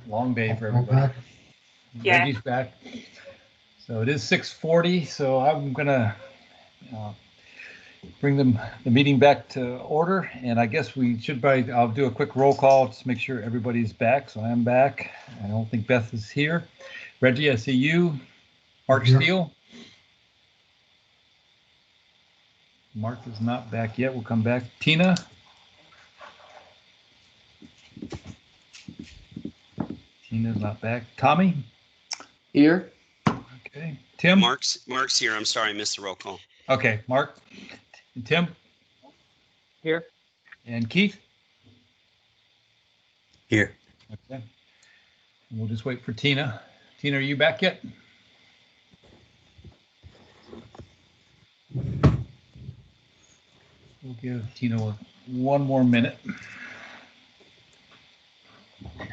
long day for everybody. Yeah. Reggie's back. So it is 6:40. So I'm gonna uh, bring the meeting back to order, and I guess we should probably. I'll do a quick roll call to make sure everybody's back. So I am back. I don't think Beth is here. Reggie, I see you. Mark Steele. Mark is not back yet. We'll come back. Tina. Tina's not back. Tommy. Here. Okay. Tim. Mark's here. I'm sorry, I missed the roll call. Okay, Mark. And Tim. Here. And Keith. Here. Okay. And we'll just wait for Tina. Tina, are you back yet? We'll give Tina one more minute. Right,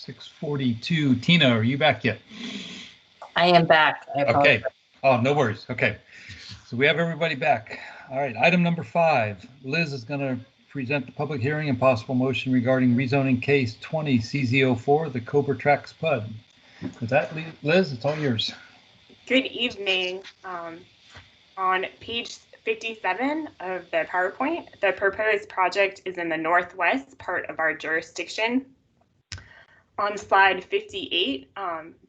6:42. Tina, are you back yet? I am back. I apologize. Okay. Oh, no worries. Okay. So we have everybody back. All right. Item number 5. Liz is going to present the public hearing and possible motion regarding rezoning case 20 CZ04, the Cobra Tracks PUD. With that, Liz, it's all yours. Good evening. On page 57 of the PowerPoint, the proposed project is in the northwest part of our jurisdiction. On slide 58,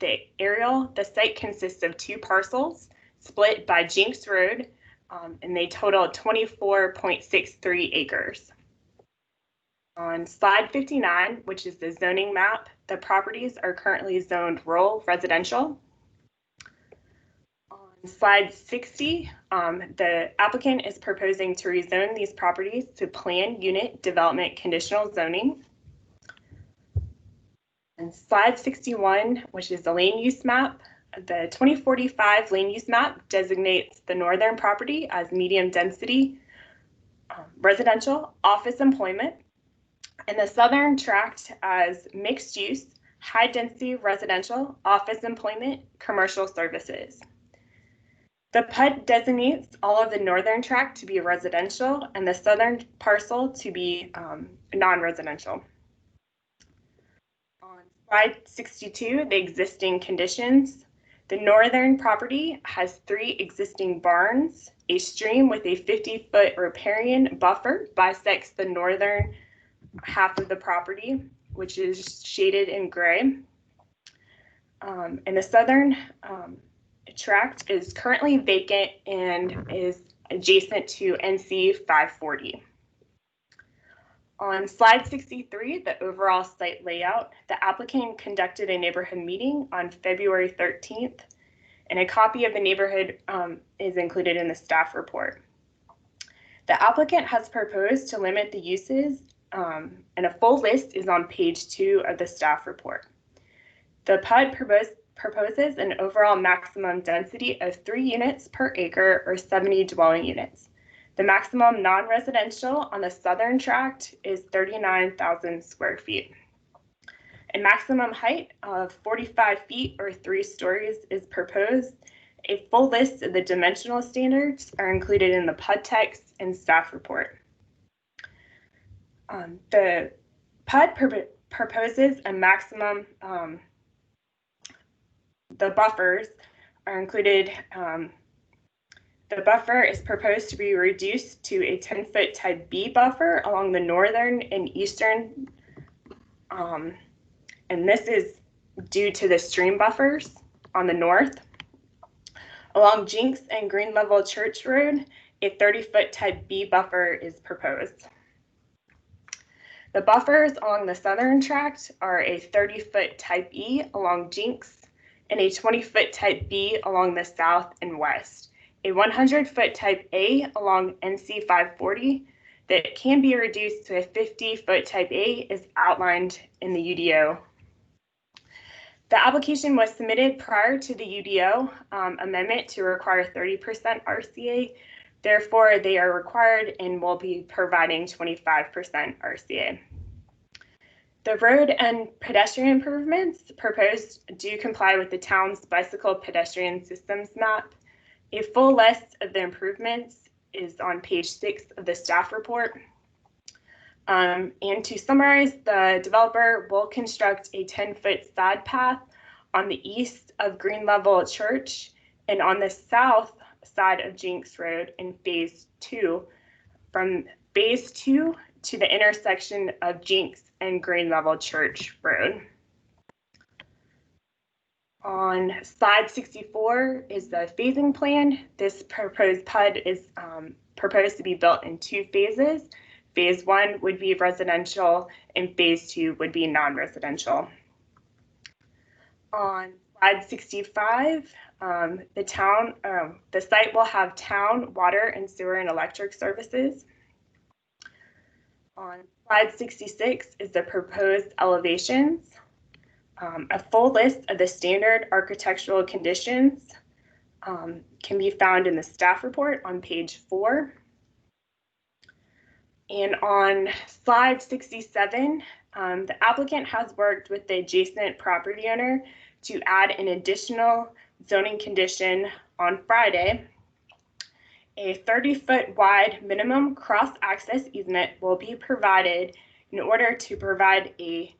the aerial, the site consists of 2 parcels split by Jinks Road, and they total 24.63 acres. On slide 59, which is the zoning map, the properties are currently zoned rural residential. On slide 60, the applicant is proposing to rezone these properties to planned unit development conditional zoning. And slide 61, which is the land use map, the 2045 land use map designates the northern property as medium density residential office employment, and the southern tract as mixed use, high density residential office employment, commercial services. The PUD designates all of the northern tract to be residential and the southern parcel to be non-residential. On slide 62, the existing conditions. The northern property has 3 existing barns. A stream with a 50-foot riparian buffer bisects the northern half of the property, which is shaded in gray. And the southern tract is currently vacant and is adjacent to NC 540. On slide 63, the overall site layout, the applicant conducted a neighborhood meeting on February 13th, and a copy of the neighborhood is included in the staff report. The applicant has proposed to limit the uses, and a full list is on page 2 of the staff report. The PUD proposes an overall maximum density of 3 units per acre or 70 dwelling units. The maximum non-residential on the southern tract is 39,000 square feet. A maximum height of 45 feet or 3 stories is proposed. A full list of the dimensional standards are included in the PUD text and staff report. The PUD proposes a maximum, the buffers are included. The buffer is proposed to be reduced to a 10-foot type B buffer along the northern and eastern, and this is due to the stream buffers on the north. Along Jinks and Green Level Church Road, a 30-foot type B buffer is proposed. The buffers along the southern tract are a 30-foot type E along Jinks and a 20-foot type B along the south and west, a 100-foot type A along NC 540, that can be reduced to a 50-foot type A is outlined in the UDO. The application was submitted prior to the UDO amendment to require 30% RCA. Therefore, they are required and will be providing 25% RCA. The road and pedestrian improvements proposed do comply with the town's bicycle pedestrian systems map. A full list of the improvements is on page 6 of the staff report. And to summarize, the developer will construct a 10-foot side path on the east of Green Level Church and on the south side of Jinks Road in phase 2, from phase 2 to the intersection of Jinks and Green Level Church Road. On slide 64 is the phasing plan. This proposed PUD is proposed to be built in 2 phases. Phase 1 would be residential and phase 2 would be non-residential. On slide 65, the site will have town water and sewer and electric services. On slide 66 is the proposed elevations. A full list of the standard architectural conditions can be found in the staff report on page 4. And on slide 67, the applicant has worked with the adjacent property owner to add an additional zoning condition on Friday. A 30-foot wide minimum cross-access easement will be provided in order to provide a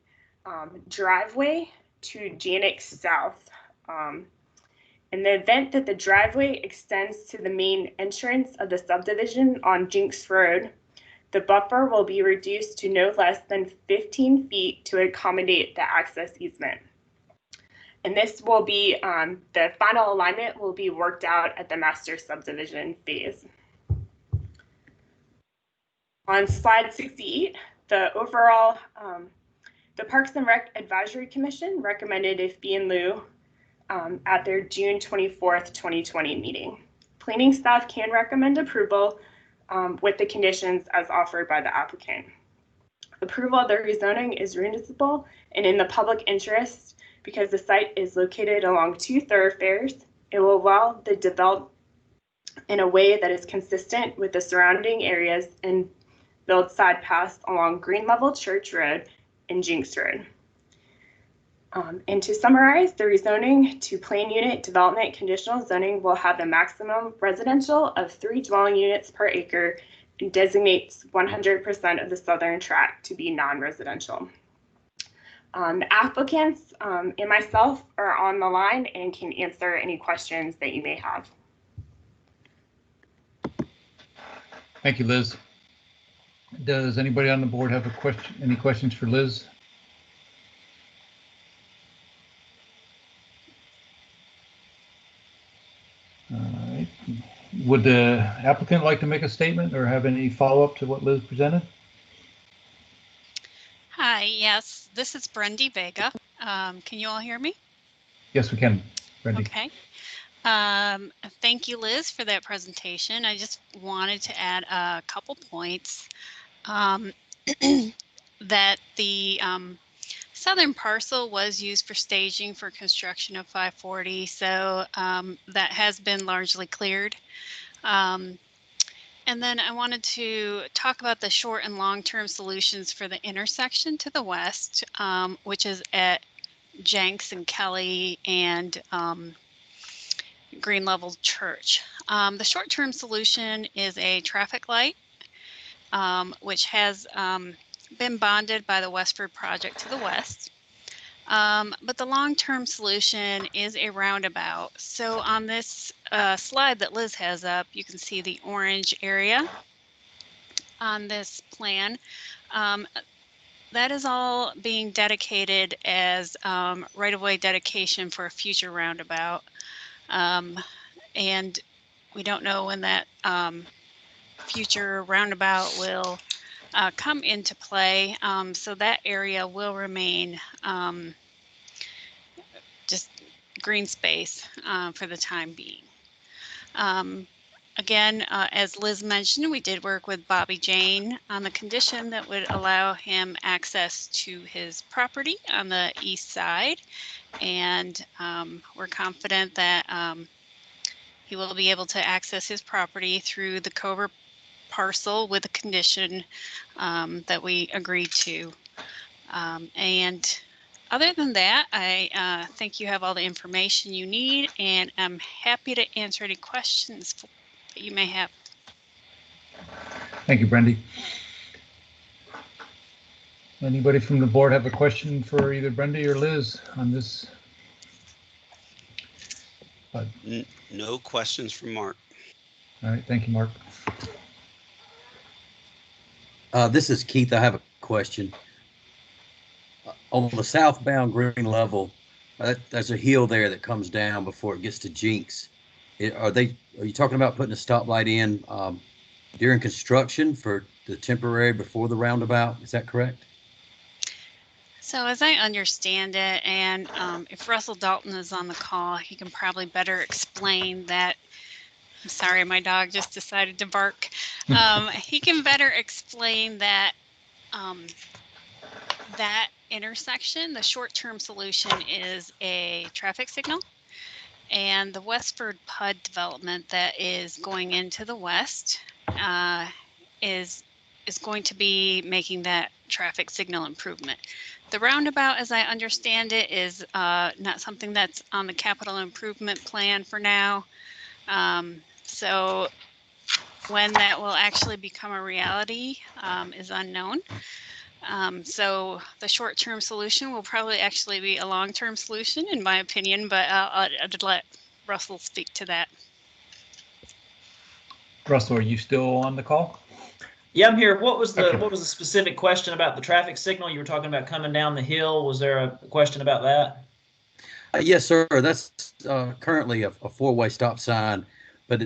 driveway to Janix South. In the event that the driveway extends to the main entrance of the subdivision on Jinks Road, the buffer will be reduced to no less than 15 feet to accommodate the access easement. And this will be, the final alignment will be worked out at the master subdivision phase. On slide 68, the overall, the Parks and Rec Advisory Commission recommended a fee in lieu at their June 24th, 2020 meeting. Planning staff can recommend approval with the conditions as offered by the applicant. Approval of the rezoning is reasonable and in the public interest because the site is located along 2 thoroughfares. It will allow the development in a way that is consistent with the surrounding areas and build side paths along Green Level Church Road and Jinks Road. And to summarize, the rezoning to plan unit development conditional zoning will have a maximum residential of 3 dwelling units per acre and designates 100% of the southern tract to be non-residential. The applicants and myself are on the line and can answer any questions that you may have. Thank you, Liz. Does anybody on the board have a question? Any questions for Liz? All right. Would the applicant like to make a statement or have any follow-up to what Liz presented? Hi, yes, this is Brendy Vega. Can you all hear me? Yes, we can, Brendy. Okay. Thank you, Liz, for that presentation. I just wanted to add a couple points. That the southern parcel was used for staging for construction of 540, so that has been largely cleared. And then I wanted to talk about the short and long-term solutions for the intersection to the west, which is at Jenks and Kelly and Green Level Church. The short-term solution is a traffic light, which has been bonded by the Westford project to the west. But the long-term solution is a roundabout. So on this slide that Liz has up, you can see the orange area on this plan. That is all being dedicated as right-of-way dedication for a future roundabout. And we don't know when that future roundabout will come into play. So that area will remain just green space for the time being. Again, as Liz mentioned, we did work with Bobby Jane on the condition that would allow him access to his property on the east side. And we're confident that he will be able to access his property through the Cobra parcel with a condition that we agreed to. And other than that, I think you have all the information you need, and I'm happy to answer any questions that you may have. Thank you, Brendy. Anybody from the board have a question for either Brendy or Liz on this? No questions from Mark. All right, thank you, Mark. This is Keith. I have a question. On the southbound green level, there's a hill there that comes down before it gets to Jinx. Are you talking about putting a stoplight in during construction for the temporary before the roundabout? Is that correct? So as I understand it, and if Russell Dalton is on the call, he can probably better explain that. I'm sorry, my dog just decided to bark. He can better explain that that intersection, the short-term solution is a traffic signal, and the Westford PUD development that is going into the west is going to be making that traffic signal improvement. The roundabout, as I understand it, is not something that's on the capital improvement plan for now. So when that will actually become a reality is unknown. So the short-term solution will probably actually be a long-term solution, in my opinion, but I'd let Russell speak to that. Russell, are you still on the call? Yeah, I'm here. What was the specific question about the traffic signal? You were talking about coming down the hill. Was there a question about that? Yes, sir. That's currently a four-way stop sign, but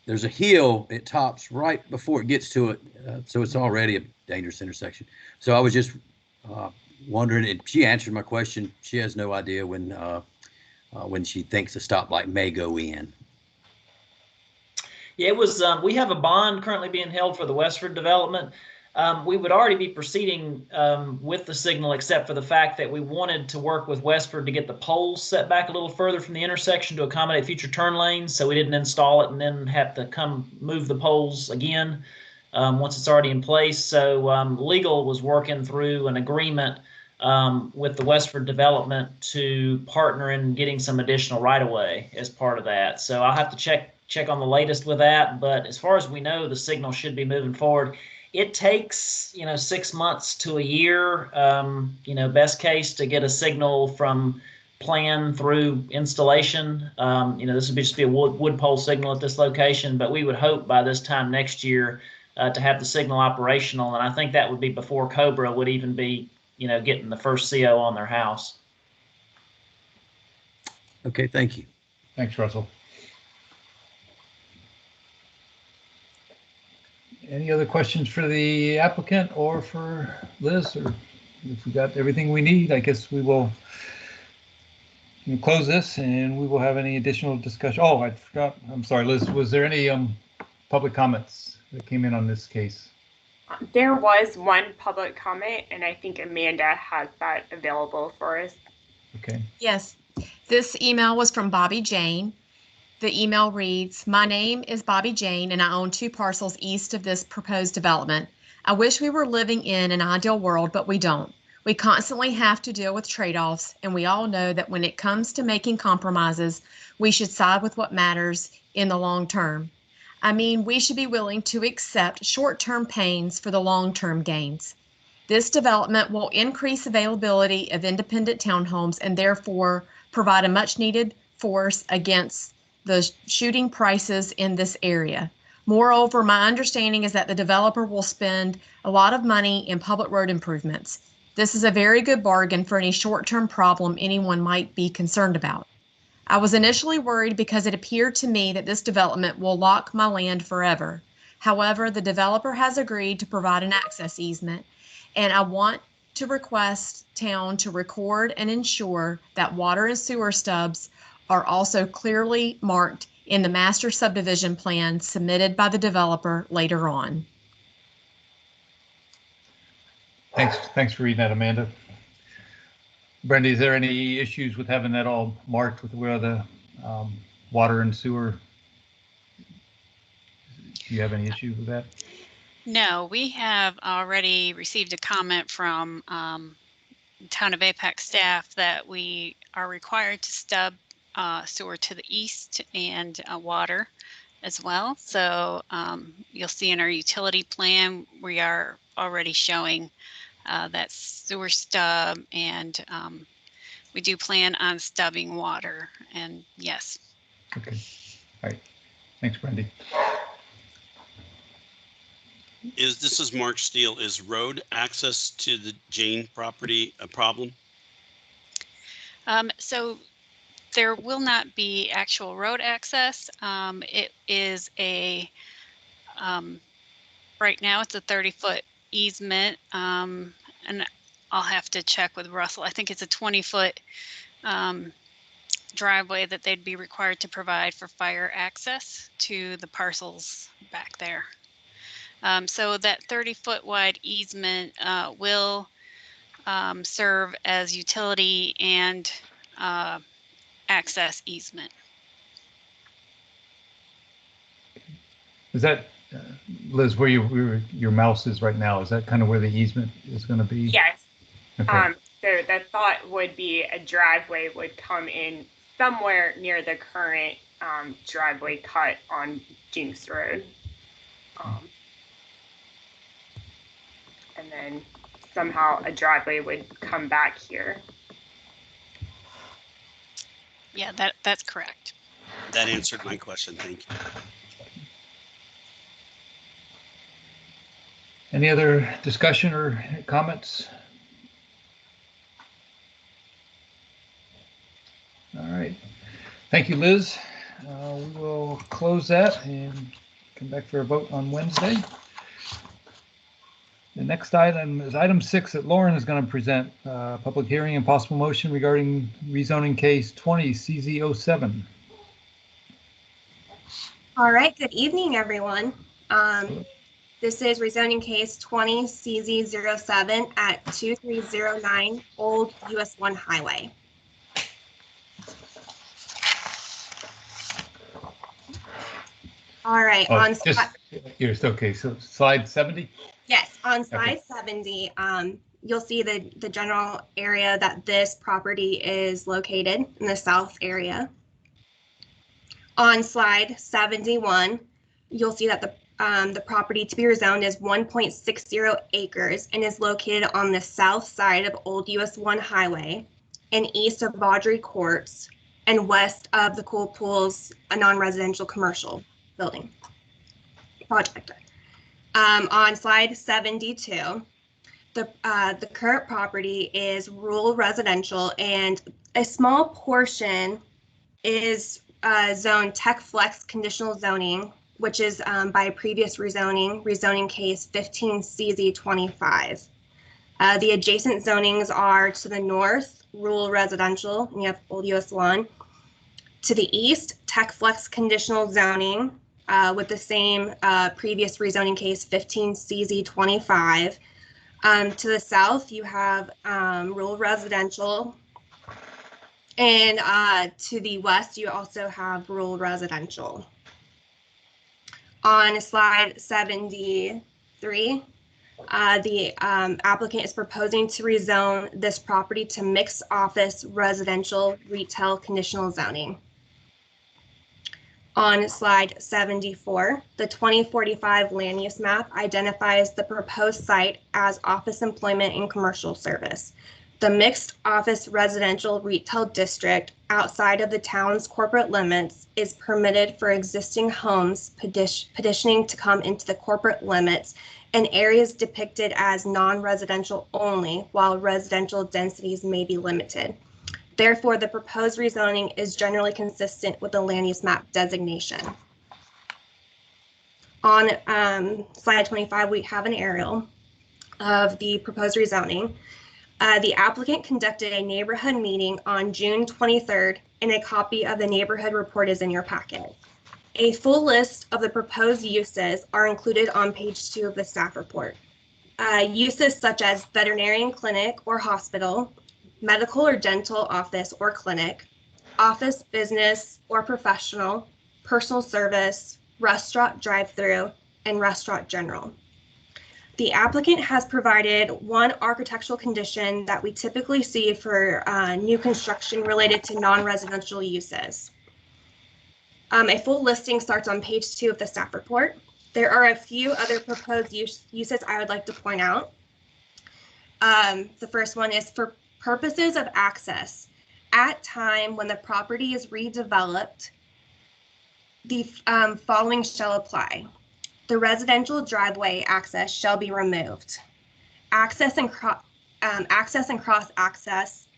there's a hill. It tops right before it gets to it, so it's already a dangerous intersection. So I was just wondering, and she answered my question. She has no idea when she thinks a stoplight may go in. Yeah, it was. We have a bond currently being held for the Westford development. We would already be proceeding with the signal, except for the fact that we wanted to work with Westford to get the poles set back a little further from the intersection to accommodate future turn lanes, so we didn't install it and then have to come move the poles again once it's already in place. So legal was working through an agreement with the Westford development to partner in getting some additional right-of-way as part of that. So I'll have to check on the latest with that, but as far as we know, the signal should be moving forward. It takes, 6 months to a year, best case to get a signal from plan through installation. This would just be a wood pole signal at this location, but we would hope by this time next year to have the signal operational, and I think that would be before Cobra would even be, getting the first CO on their house. Okay, thank you. Thanks, Russell. Any other questions for the applicant or for Liz? Or if we got everything we need, I guess we will close this and we will have any additional discussion. Oh, I forgot. I'm sorry, Liz. Was there any public comments that came in on this case? There was one public comment, and I think Amanda has that available for us. Okay. Yes, this email was from Bobby Jane. The email reads, "My name is Bobby Jane and I own 2 parcels east of this proposed development. I wish we were living in an ideal world, but we don't. We constantly have to deal with trade-offs, and we all know that when it comes to making compromises, we should side with what matters in the long term. I mean, we should be willing to accept short-term pains for the long-term gains. This development will increase availability of independent townhomes and therefore provide a much-needed force against the shooting prices in this area. Moreover, my understanding is that the developer will spend a lot of money in public road improvements. This is a very good bargain for any short-term problem anyone might be concerned about. I was initially worried because it appeared to me that this development will lock my land forever. However, the developer has agreed to provide an access easement, and I want to request town to record and ensure that water and sewer stubs are also clearly marked in the master subdivision plan submitted by the developer later on. Thanks for reading that, Amanda. Brenda, is there any issues with having that all marked with where the water and sewer? Do you have any issues with that? No, we have already received a comment from Town of Apex staff that we are required to stub sewer to the east and water as well. So you'll see in our utility plan, we are already showing that sewer stub, and we do plan on stubbing water, and yes. Okay, all right. Thanks, Brandy. This is Mark Steele. Is road access to the Jane property a problem? So there will not be actual road access. It is a, right now it's a 30-foot easement, and I'll have to check with Russell. I think it's a 20-foot driveway that they'd be required to provide for fire access to the parcels back there. So that 30-foot wide easement will serve as utility and access easement. Is that, Liz, where your mouse is right now? Is that kind of where the easement is going to be? Yes. Okay. So the thought would be a driveway would come in somewhere near the current driveway cut on Jinx Road. And then somehow a driveway would come back here. Yeah, that's correct. That answered my question. Thank you. Any other discussion or comments? All right. Thank you, Liz. We will close that and come back for a vote on Wednesday. The next item is item 6 that Lauren is going to present, public hearing and possible motion regarding rezoning case 20 CZ07. All right, good evening, everyone. This is rezoning case 20 CZ07 at 2309 Old US 1 Highway. All right, okay, so slide 70? Yes, on slide Okay. 70, you'll see the general area that this property is located in the south area. On slide 71, you'll see that the property to be rezoned is 1.60 acres and is located on the south side of Old US 1 Highway and east of Audrey Courts and west of the Cool Pools, a non-residential commercial building project. On slide 72, the current property is rural residential, and a small portion is zoned Tech Flex conditional zoning, which is by a previous rezoning case 15 CZ25. The adjacent zonings are to the north, rural residential, and you have Old US 1. To the east, Tech Flex conditional zoning, with the same previous rezoning case 15 CZ25. To the south, you have rural residential, and to the west, you also have rural residential. On slide 73, the applicant is proposing to rezone this property to mixed office residential retail conditional zoning. On slide 74, the 2045 land use map identifies the proposed site as office employment and commercial service. The mixed office residential retail district outside of the town's corporate limits is permitted for existing homes petitioning to come into the corporate limits and areas depicted as non-residential only, while residential densities may be limited. Therefore, the proposed rezoning is generally consistent with the land use map designation. On slide 25, we have an aerial of the proposed rezoning. The applicant conducted a neighborhood meeting on June 23rd, and a copy of the neighborhood report is in your packet. A full list of the proposed uses are included on page 2 of the staff report. Uses such as veterinarian clinic or hospital, medical or dental office or clinic, office, business, or professional, personal service, restaurant drive-through, and restaurant general. The applicant has provided one architectural condition that we typically see for new construction related to non-residential uses. A full listing starts on page 2 of the staff report. There are a few other proposed uses I would like to point out. The first one is for purposes of access. At time when the property is redeveloped, the following shall apply. The residential driveway access shall be removed. Access and cross-access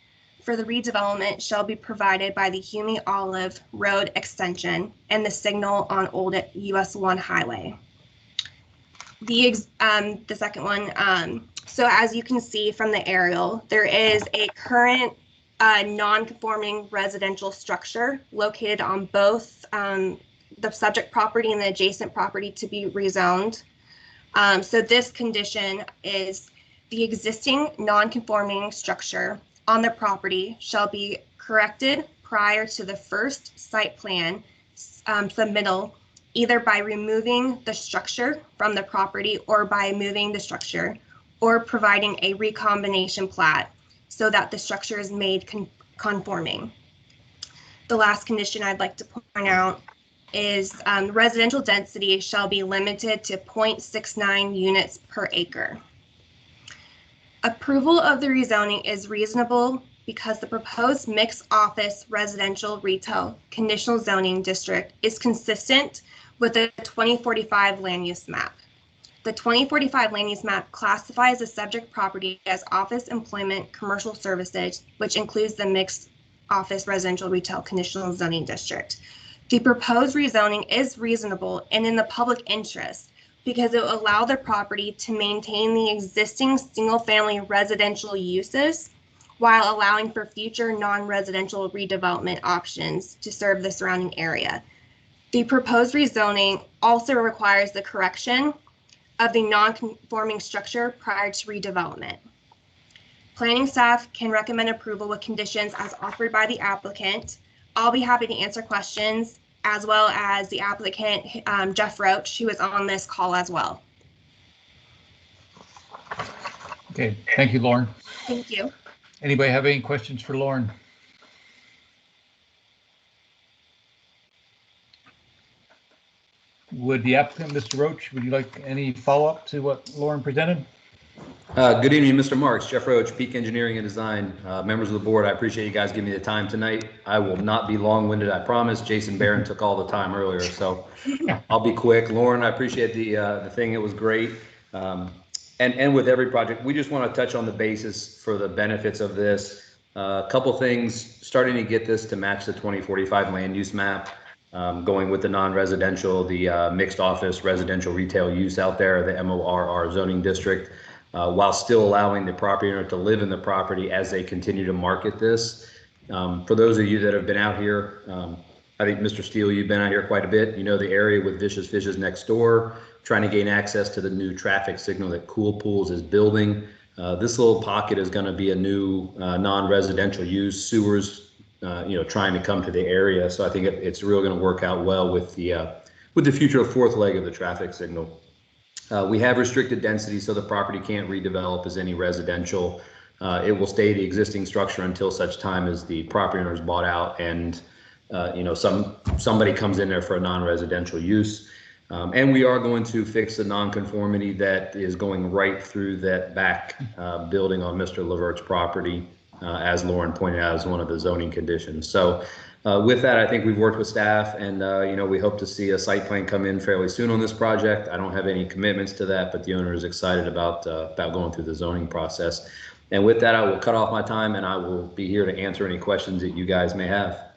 for the redevelopment shall be provided by the Hume Olive Road extension and the signal on Old US 1 highway. The second one, so as you can see from the aerial, there is a current non-conforming residential structure located on both the subject property and the adjacent property to be rezoned. So this condition is the existing non-conforming structure on the property shall be corrected prior to the first site plan submittal, either by removing the structure from the property or by moving the structure, or providing a recombination plat so that the structure is made conforming. The last condition I'd like to point out is residential density shall be limited to 0.69 units per acre. Approval of the rezoning is reasonable because the proposed mixed office residential retail conditional zoning district is consistent with the 2045 land use map. The 2045 land use map classifies the subject property as office, employment, commercial services, which includes the mixed office residential retail conditional zoning district. The proposed rezoning is reasonable and in the public interest because it will allow the property to maintain the existing single-family residential uses while allowing for future non-residential redevelopment options to serve the surrounding area. The proposed rezoning also requires the correction of the non-conforming structure prior to redevelopment. Planning staff can recommend approval with conditions as offered by the applicant. I'll be happy to answer questions, as well as the applicant, Jeff Roach, who is on this call as well. Okay, thank you, Lauren. Thank you. Anybody have any questions for Lauren? Would the applicant, Mr. Roach, would you like any follow-up to what Lauren presented? Good evening, Mr. Marks. Jeff Roach, Peak Engineering and Design. Members of the board, I appreciate you guys giving me the time tonight. I will not be long-winded, I promise. Jason Barron took all the time earlier, so I'll be quick. Lauren, I appreciate the thing. It was great. And with every project, we just want to touch on the basis for the benefits of this. A couple things, starting to get this to match the 2045 land use map, going with the non-residential, the mixed office residential retail use out there, the MORR zoning district. While still allowing the property owner to live in the property as they continue to market this. For those of you that have been out here, I think Mr. Steele, you've been out here quite a bit. You know the area with Vicious Fishes next door, trying to gain access to the new traffic signal that Cool Pools is building. This little pocket is going to be a new non-residential use, sewers, trying to come to the area. So I think it's really going to work out well with the future fourth leg of the traffic signal. We have restricted density, so the property can't redevelop as any residential. It will stay the existing structure until such time as the property owner is bought out and somebody comes in there for a non-residential use. And we are going to fix the nonconformity that is going right through that back building on Mr. Levert's property, as Lauren pointed out, as one of the zoning conditions. So with that, I think we've worked with staff and, we hope to see a site plan come in fairly soon on this project. I don't have any commitments to that, but the owner is excited about going through the zoning process. And with that, I will cut off my time and I will be here to answer any questions that you guys may have.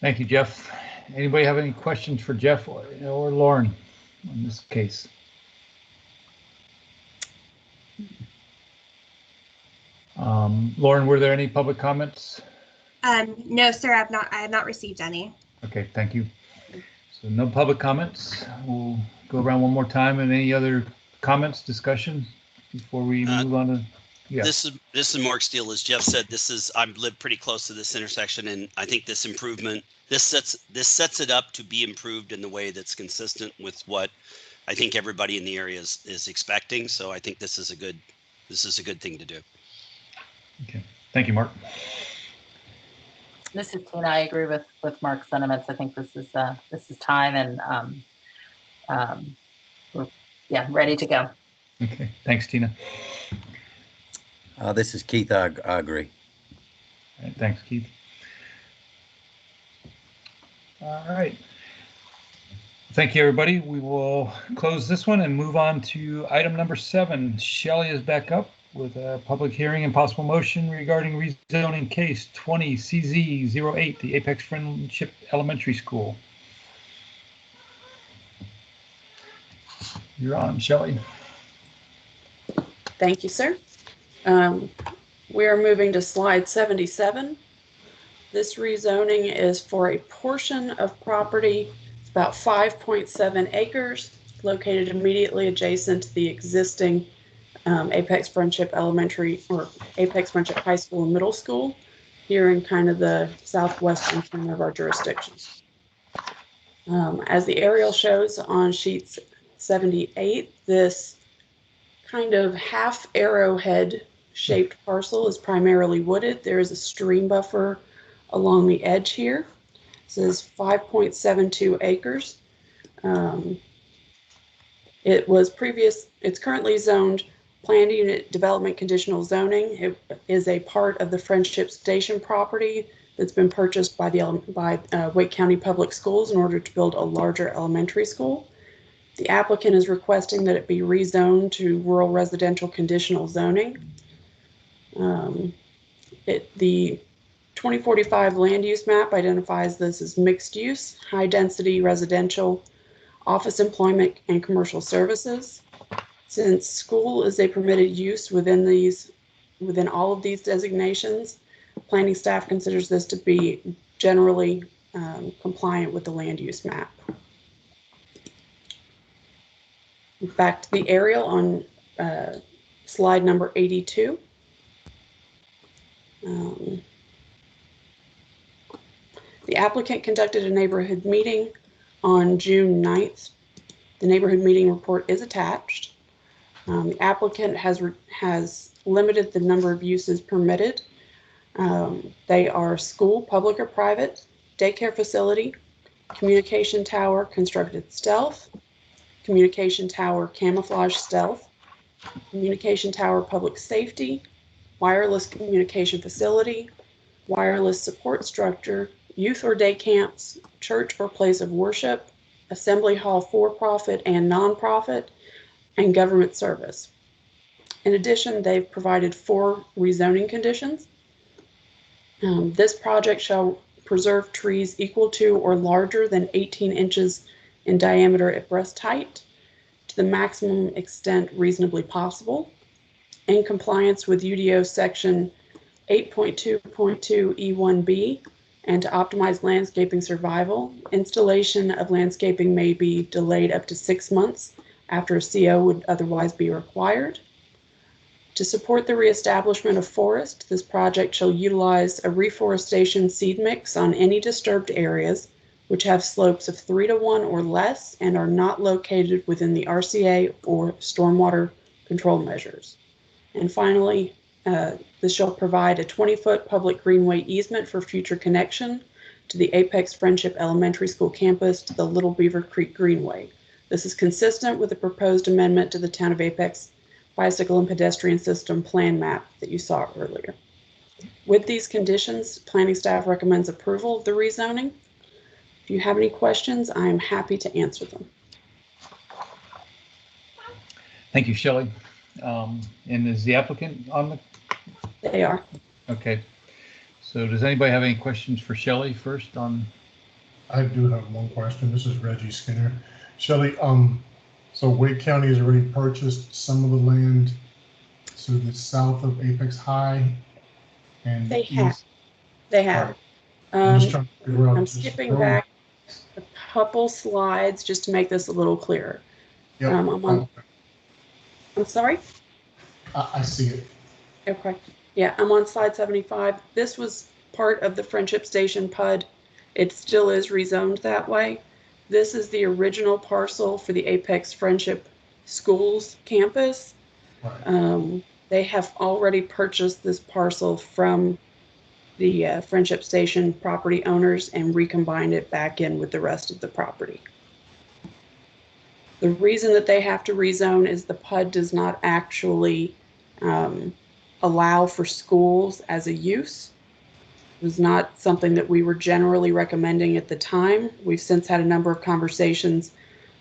Thank you, Jeff. Anybody have any questions for Jeff or Lauren on this case? Lauren, were there any public comments? No, sir, I have not received any. Okay, thank you. So no public comments. We'll go around one more time. And any other comments, discussion before we move on to? Yeah. This is Mark Steele. As Jeff said, I live pretty close to this intersection, and I think this improvement, this sets it up to be improved in the way that's consistent with what I think everybody in the area is expecting. So I think this is a good thing to do. Okay. Thank you, Mark. This is Tina. I agree with Mark's sentiments. I think this is time, and we're ready to go. Okay. Thanks, Tina. This is Keith. I agree. All right, thanks, Keith. All right. Thank you, everybody. We will close this one and move on to item number 7. Shelley is back up with a public hearing and possible motion regarding rezoning case 20 CZ08, the Apex Friendship Elementary School. You're on, Shelley. Thank you, sir. We are moving to slide 77. This rezoning is for a portion of property. It's about 5.7 acres located immediately adjacent to the existing Apex Friendship Elementary or Apex Friendship High School and Middle School here in kind of the southwestern corner of our jurisdiction. As the aerial shows on sheet 78, this kind of half arrowhead shaped parcel is primarily wooded. There is a stream buffer along the edge here. This is 5.72 acres. It's currently zoned planned unit development conditional zoning. It is a part of the Friendship Station property that's been purchased by Wake County Public Schools in order to build a larger elementary school. The applicant is requesting that it be rezoned to rural residential conditional zoning. The 2045 land use map identifies this as mixed use, high density residential, office employment, and commercial services. Since school is a permitted use within all of these designations, planning staff considers this to be generally compliant with the land use map. Back to the aerial on slide number 82. The applicant conducted a neighborhood meeting on June 9th. The neighborhood meeting report is attached. The applicant has limited the number of uses permitted. They are school, public or private, daycare facility, communication tower constructed stealth, communication tower camouflage stealth, communication tower public safety, wireless communication facility, wireless support structure, youth or day camps, church or place of worship, assembly hall for-profit and non-profit, and government service. In addition, they've provided 4 rezoning conditions. This project shall preserve trees equal to or larger than 18 inches in diameter at breast height to the maximum extent reasonably possible, in compliance with UDO section 8.2.2 E1B, and to optimize landscaping survival. Installation of landscaping may be delayed up to 6 months after a CO would otherwise be required. To support the reestablishment of forest, this project shall utilize a reforestation seed mix on any disturbed areas which have slopes of 3:1 or less and are not located within the RCA or stormwater control measures. And finally, this shall provide a 20-foot public greenway easement for future connection to the Apex Friendship Elementary School campus to the Little Beaver Creek Greenway. This is consistent with the proposed amendment to the Town of Apex Bicycle and Pedestrian System Plan Map that you saw earlier. With these conditions, planning staff recommends approval of the rezoning. If you have any questions, I am happy to answer them. Thank you, Shelley. And is the applicant on the? They are. Okay. So does anybody have any questions for Shelley first on? I do have one question. This is Reggie Skinner. Shelley, so Wake County has already purchased some of the land to the south of Apex High, and they have. They have. I'm just trying to figure out. I'm skipping back. couple slides just to make this a little clearer. Yep. I'm sorry? I see it. Okay. Yeah, I'm on slide 75. This was part of the Friendship Station PUD. It still is rezoned that way. This is the original parcel for the Apex Friendship Schools campus. Right. They have already purchased this parcel from the Friendship Station property owners and recombined it back in with the rest of the property. The reason that they have to rezone is the PUD does not actually allow for schools as a use. It was not something that we were generally recommending at the time. We've since had a number of conversations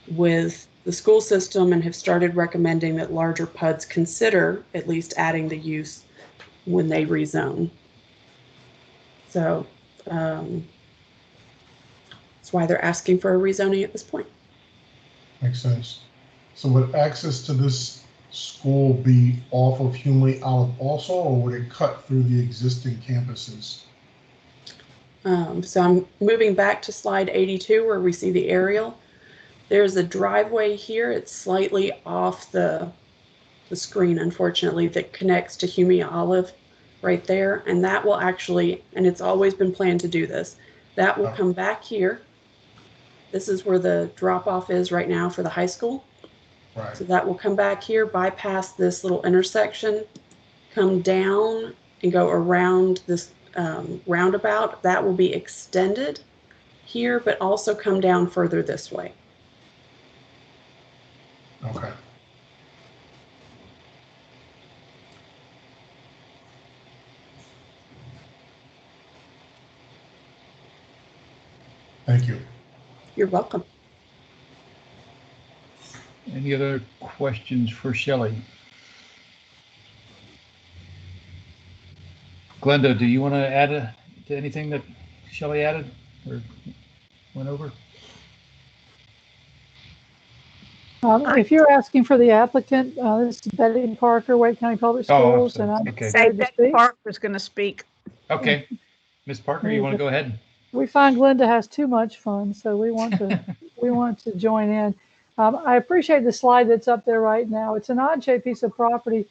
with the school system and have started recommending that larger PUDs consider at least adding the use when they rezone. So that's why they're asking for a rezoning at this point. Makes sense. So would access to this school be off of Humley Olive also, or would it cut through the existing campuses? So I'm moving back to slide 82 where we see the aerial. There's a driveway here. It's slightly off the screen, unfortunately, that connects to Humley Olive right there. And that will actually, and it's always been planned to do this, that will come back here. This is where the drop off is right now for the high school. Right. So that will come back here, bypass this little intersection, come down and go around this roundabout. That will be extended here, but also come down further this way. Okay. Thank you. You're welcome. Any other questions for Shelley? Glenda, do you want to add to anything that Shelley added or went over? If you're asking for the applicant, this is Betty Parker, Wake County Public Schools, and I'm okay. excited to speak. Parker's going to speak. Okay, Ms. Parker, you want to go ahead? We find Glenda has too much fun, so we want to join in. I appreciate the slide that's up there right now. It's an odd-shaped piece of property,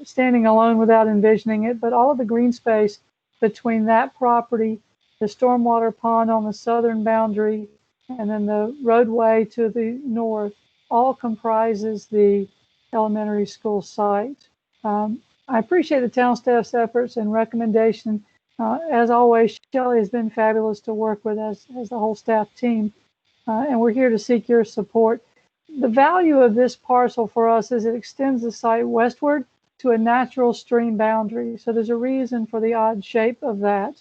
standing alone without envisioning it, but all of the green space between that property, the stormwater pond on the southern boundary, and then the roadway to the north, all comprises the elementary school site. I appreciate the town staff's efforts and recommendation. As always, Shelley has been fabulous to work with as the whole staff team, and we're here to seek your support. The value of this parcel for us is it extends the site westward to a natural stream boundary. So there's a reason for the odd shape of that.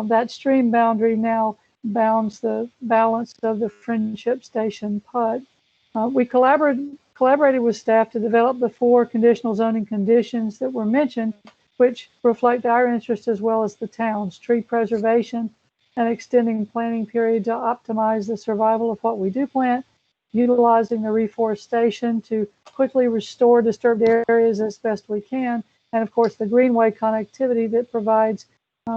That stream boundary now bounds the balance of the Friendship Station PUD. We collaborated with staff to develop the 4 conditional zoning conditions that were mentioned, which reflect our interest as well as the town's: tree preservation and extending planting period to optimize the survival of what we do plant, utilizing the reforestation to quickly restore disturbed areas as best we can, and of course the greenway connectivity that provides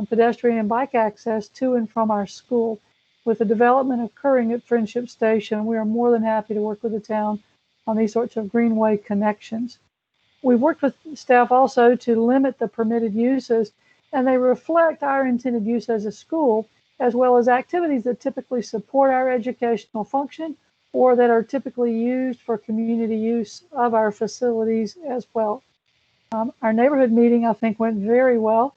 pedestrian and bike access to and from our school. With the development occurring at Friendship Station, we are more than happy to work with the town on these sorts of greenway connections. We've worked with staff also to limit the permitted uses, and they reflect our intended use as a school, as well as activities that typically support our educational function or that are typically used for community use of our facilities as well. Our neighborhood meeting, I think, went very well.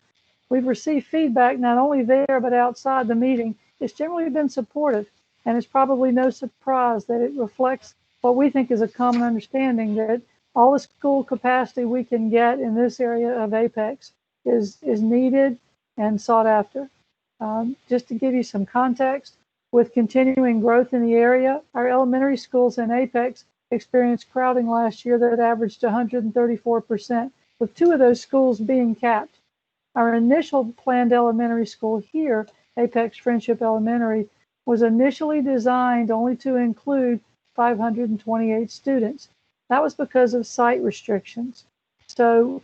We've received feedback not only there but outside the meeting. It's generally been supportive, and it's probably no surprise that it reflects what we think is a common understanding that all the school capacity we can get in this area of Apex is needed and sought after. Just to give you some context, with continuing growth in the area, our elementary schools in Apex experienced crowding last year that averaged 134%, with 2 of those schools being capped. Our initial planned elementary school here, Apex Friendship Elementary, was initially designed only to include 528 students. That was because of site restrictions. So,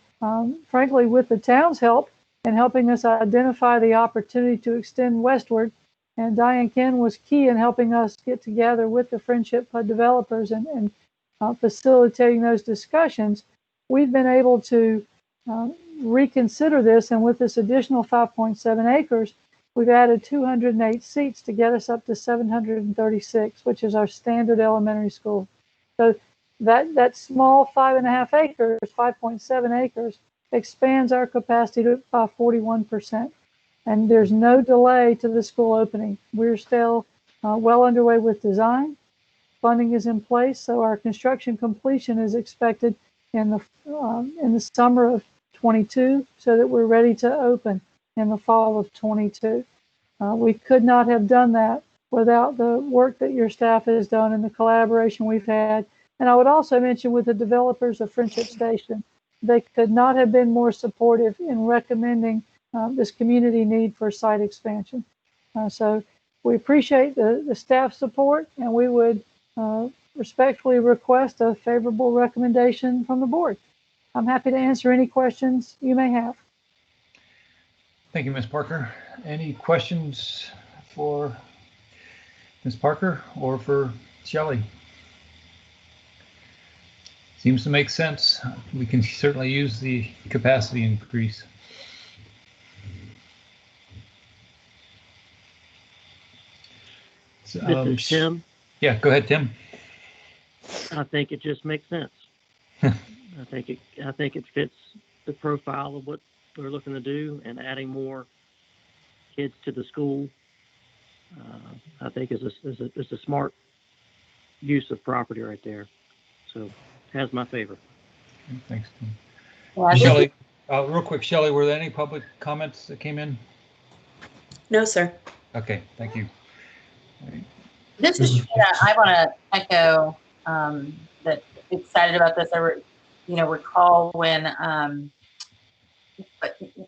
frankly, with the town's help in helping us identify the opportunity to extend westward, And Diane Ken was key in helping us get together with the Friendship PUD developers and facilitating those discussions. We've been able to reconsider this, and with this additional 5.7 acres, we've added 208 seats to get us up to 736, which is our standard elementary school. So that small 5.5 acres, 5.7 acres, expands our capacity by 41%. And there's no delay to the school opening. We're still well underway with design. Funding is in place, so our construction completion is expected in the summer of 22, so that we're ready to open in the fall of 22. We could not have done that without the work that your staff has done and the collaboration we've had. And I would also mention with the developers of Friendship Station, they could not have been more supportive in recommending this community need for site expansion. So we appreciate the staff support, and we would respectfully request a favorable recommendation from the board. I'm happy to answer any questions you may have. Thank you, Ms. Parker. Any questions for Ms. Parker or for Shelley? Seems to make sense. We can certainly use the capacity increase. This is Tim. Yeah, go ahead, Tim. I think it just makes sense. I think it fits the profile of what we're looking to do, and adding more kids to the school, I think is a smart use of property right there. So has my favor. Thanks, Tim. Well, Shelley, real quick, Shelley, were there any public comments that came in? No, sir. Okay, thank you. This is, I want to echo that excited about this. I recall when,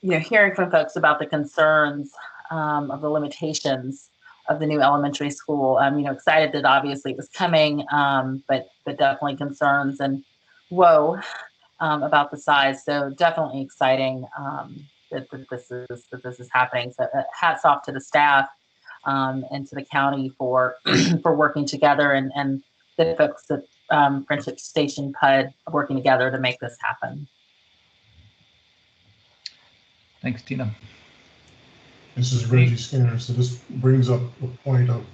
hearing from folks about the concerns of the limitations of the new elementary school. Excited that obviously it was coming, but definitely concerns and woe about the size. So definitely exciting that this is happening. So hats off to the staff and to the county for for working together, and the folks at Friendship Station PUD working together to make this happen. Thanks, Tina. This is Reggie Skinner. So this brings up the point of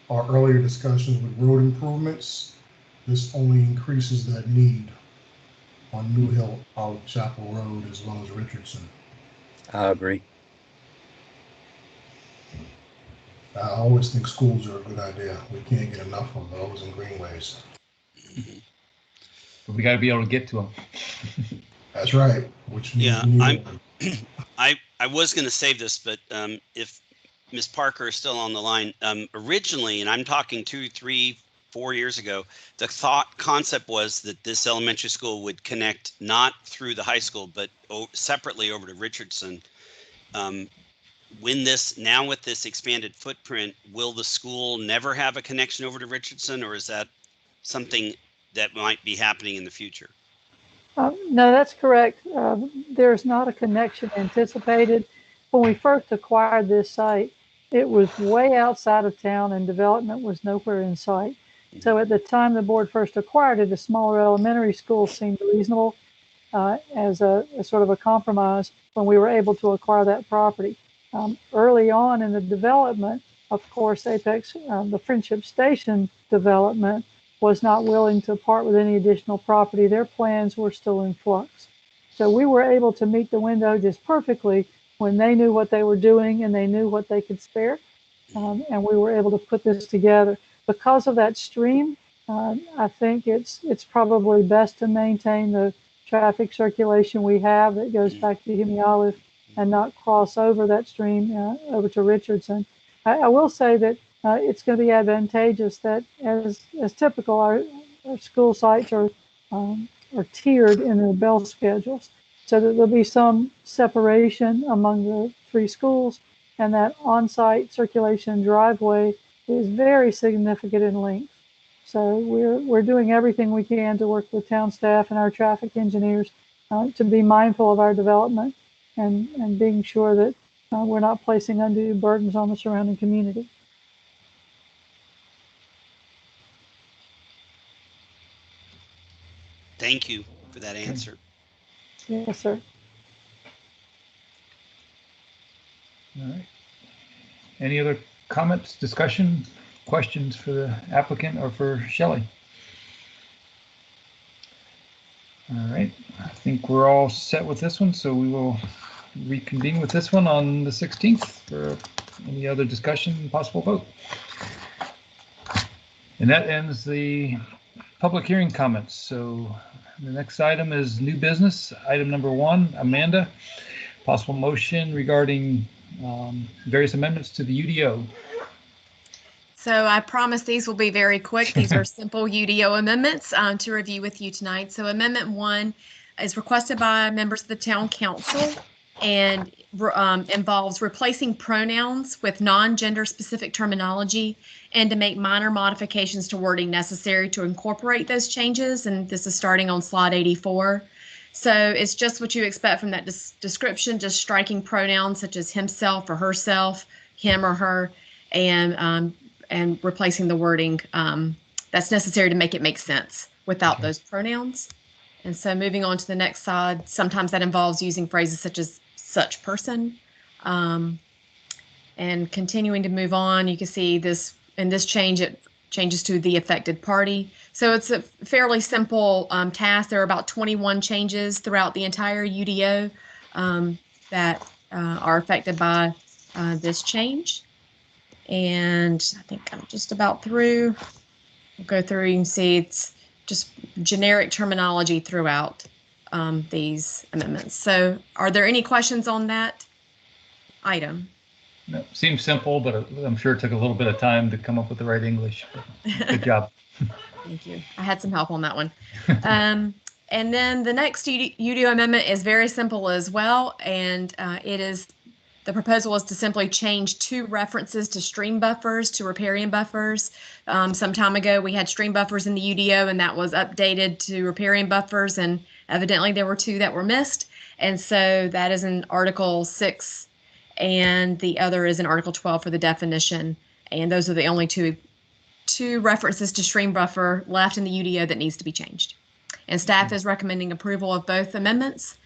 our earlier discussions with road improvements. This only increases that need on New Hill out Chapel Road as well as Richardson. I agree. I always think schools are a good idea. We can't get enough of those and greenways. But we got to be able to get to them. That's right. Which yeah, I was going to save this, but if Ms. Parker is still on the line, originally, and I'm talking 2, 3, 4 years ago, the concept was that this elementary school would connect not through the high school, but separately over to Richardson. With this expanded footprint, will the school never have a connection over to Richardson, or is that something that might be happening in the future? No, that's correct. There's not a connection anticipated. When we first acquired this site, it was way outside of town and development was nowhere in sight. So at the time the board first acquired it, a smaller elementary school seemed reasonable as a sort of a compromise when we were able to acquire that property. Early on in the development, of course, Apex, the Friendship Station development, was not willing to part with any additional property. Their plans were still in flux. So we were able to meet the window just perfectly when they knew what they were doing and they knew what they could spare. And we were able to put this together. Because of that stream, I think it's probably best to maintain the traffic circulation we have that goes back to Hemi Olive and not cross over that stream over to Richardson. I will say that it's going to be advantageous that, as typical, our school sites are tiered in their bell schedules, so that there'll be some separation among the 3 schools, and that on-site circulation driveway is very significant in length. So we're doing everything we can to work with town staff and our traffic engineers to be mindful of our development and being sure that we're not placing undue burdens on the surrounding community. Thank you for that answer. Yes, sir. All right. Any other comments, discussion, questions for the applicant or for Shelley? All right, I think we're all set with this one, so we will reconvene with this one on the 16th for any other discussion and possible vote. And that ends the public hearing comments. So the next item is new business. Item number 1, Amanda, possible motion regarding various amendments to the UDO. So I promise these will be very quick. These are simple UDO amendments to review with you tonight. So Amendment 1 is requested by members of the Town Council and involves replacing pronouns with non-gender specific terminology and to make minor modifications to wording necessary to incorporate those changes. And this is starting on slide 84. So it's just what you expect from that description, just striking pronouns such as himself or herself, him or her, and replacing the wording that's necessary to make it make sense without those pronouns. And so moving on to the next slide, sometimes that involves using phrases such as such person. And continuing to move on, you can see this in this change, it changes to the affected party. So it's a fairly simple task. There are about 21 changes throughout the entire UDO that are affected by this change. And I think I'm just about through. We'll go through, you can see it's just generic terminology throughout these amendments. So are there any questions on that item? No, seems simple, but I'm sure it took a little bit of time to come up with the right English. Good job. Thank you. I had some help on that one. And then the next UDO amendment is very simple as well. And the proposal is to simply change 2 references to stream buffers to riparian buffers. Some time ago, we had stream buffers in the UDO, and that was updated to riparian buffers, and evidently there were 2 that were missed. And so that is in Article 6, and the other is in Article 12 for the definition. And those are the only two references to stream buffer left in the UDO that needs to be changed. And staff is recommending approval of both amendments.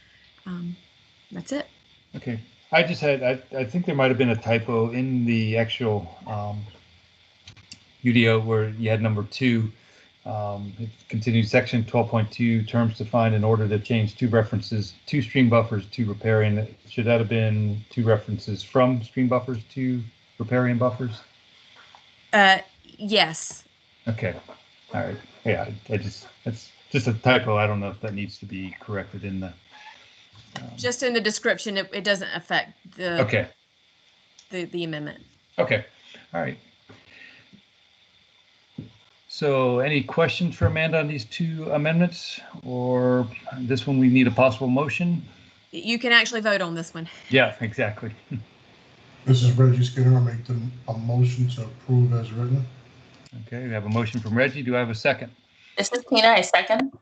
That's it. Okay. I think there might have been a typo in the actual UDO where you had number 2. It continues section 12.2, terms defined in order to change 2 references, 2 stream buffers to riparian. Should that have been 2 references from stream buffers to riparian buffers? Yes. Okay. All right. Yeah, that's just a typo. I don't know if that needs to be corrected in the. Just in the description, it doesn't affect the Okay. the amendment. Okay. All right. So any questions for Amanda on these 2 amendments, or this one we need a possible motion? You can actually vote on this one. Yeah, exactly. This is Reggie Skinner. I make a motion to approve as written. Okay, we have a motion from Reggie. Do I have a second? This is Tina, I second.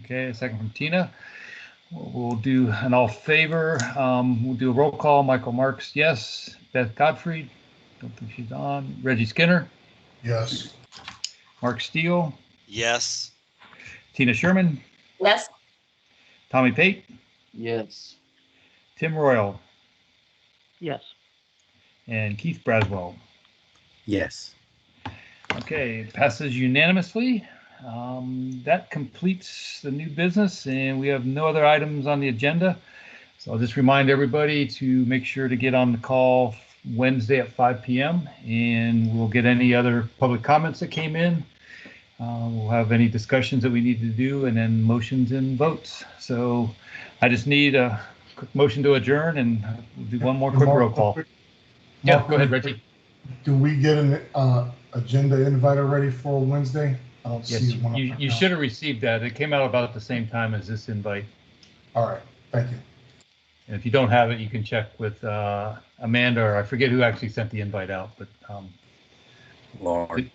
Okay, a second from Tina. We'll do an all favor. We'll do a roll call. Michael Marks, yes. Beth Gottfried, don't think she's on. Reggie Skinner, Yes. Mark Steele, Yes. Tina Sherman, Yes. Tommy Pate, Yes. Tim Royal, Yes. and Keith Braswell. Yes. Okay, passes unanimously. That completes the new business, and we have no other items on the agenda. So I'll just remind everybody to make sure to get on the call Wednesday at 5 p.m. and we'll get any other public comments that came in. We'll have any discussions that we need to do, and then motions and votes. So I just need a quick motion to adjourn, and we'll do one more quick roll call. Yeah, go ahead, Reggie. Do we get an agenda invite already for Wednesday? I don't Yes, see one. you should have received that. It came out about at the same time as this invite. All right, thank you. And if you don't have it, you can check with Amanda, or I forget who actually sent the invite out, but Lauren.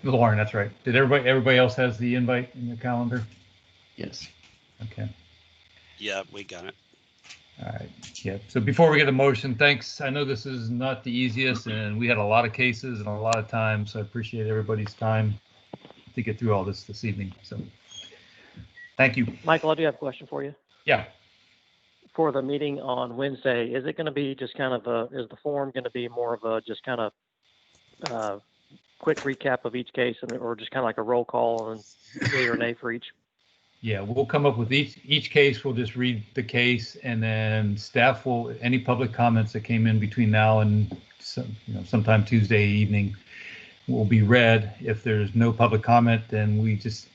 Lauren, that's right. Did everybody else has the invite in their calendar? Yes. Okay. Yeah, we got it. All right. Yeah. So before we get a motion, thanks. I know this is not the easiest, and we had a lot of cases and a lot of time, so I appreciate everybody's time to get through all this evening. So Thank you. Michael, I do have a question for you. Yeah. For the meeting on Wednesday, is it going to be just kind of is the form going to be more of a just kind of quick recap of each case, or just kind of like a roll call and yea or nay for each? Yeah, we'll come up with each case. We'll just read the case, and then staff will, any public comments that came in between now and sometime Tuesday evening will be read. If there's no public comment, then we just,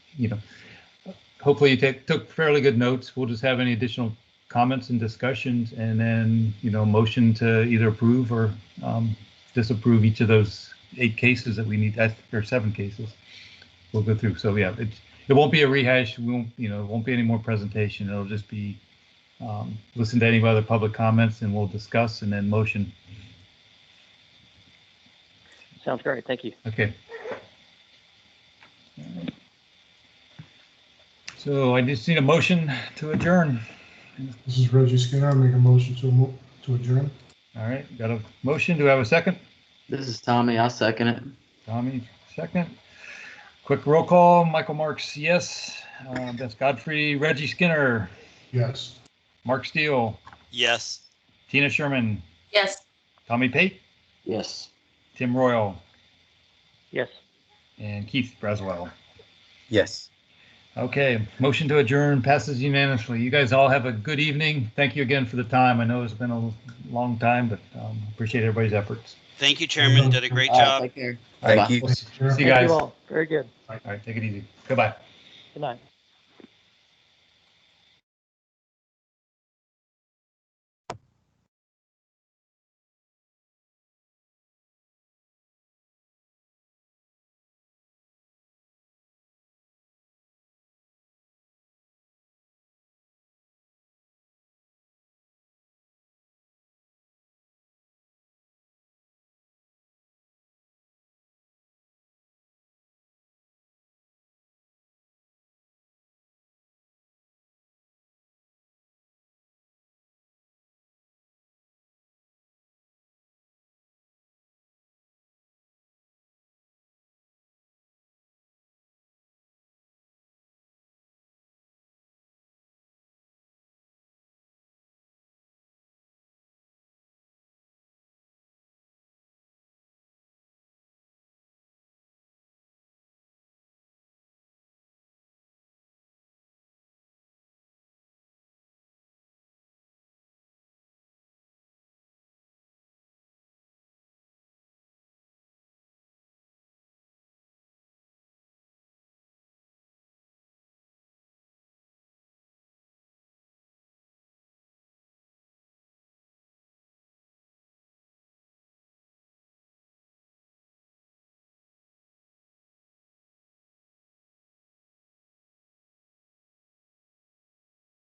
hopefully you took fairly good notes. We'll just have any additional comments and discussions, and then, motion to either approve or disapprove each of those 8 cases that we need, or 7 cases we'll go through. So yeah, it won't be a rehash. We won't, it won't be any more presentation. It'll just be listen to any other public comments, and we'll discuss and then motion. Sounds great. Thank you. Okay. So I just need a motion to adjourn. This is Reggie Skinner. I make a motion to adjourn. All right, got a motion. Do I have a second? This is Tommy. I'll second it. Tommy, second. Quick roll call. Michael Marks, yes. That's Godfrey. Reggie Skinner. Yes. Mark Steele. Yes. Tina Sherman. Yes. Tommy Pate. Yes. Tim Royal. Yes. And Keith Braswell. Yes. Okay, motion to adjourn passes unanimously. You guys all have a good evening. Thank you again for the time. I know it's been a long time, but appreciate everybody's efforts. Thank you, Chairman. Did a great All right, job. take care. Thank Bye-bye. you. See you Thank guys. you all. Very good. All right, take it easy. Goodbye. Good night.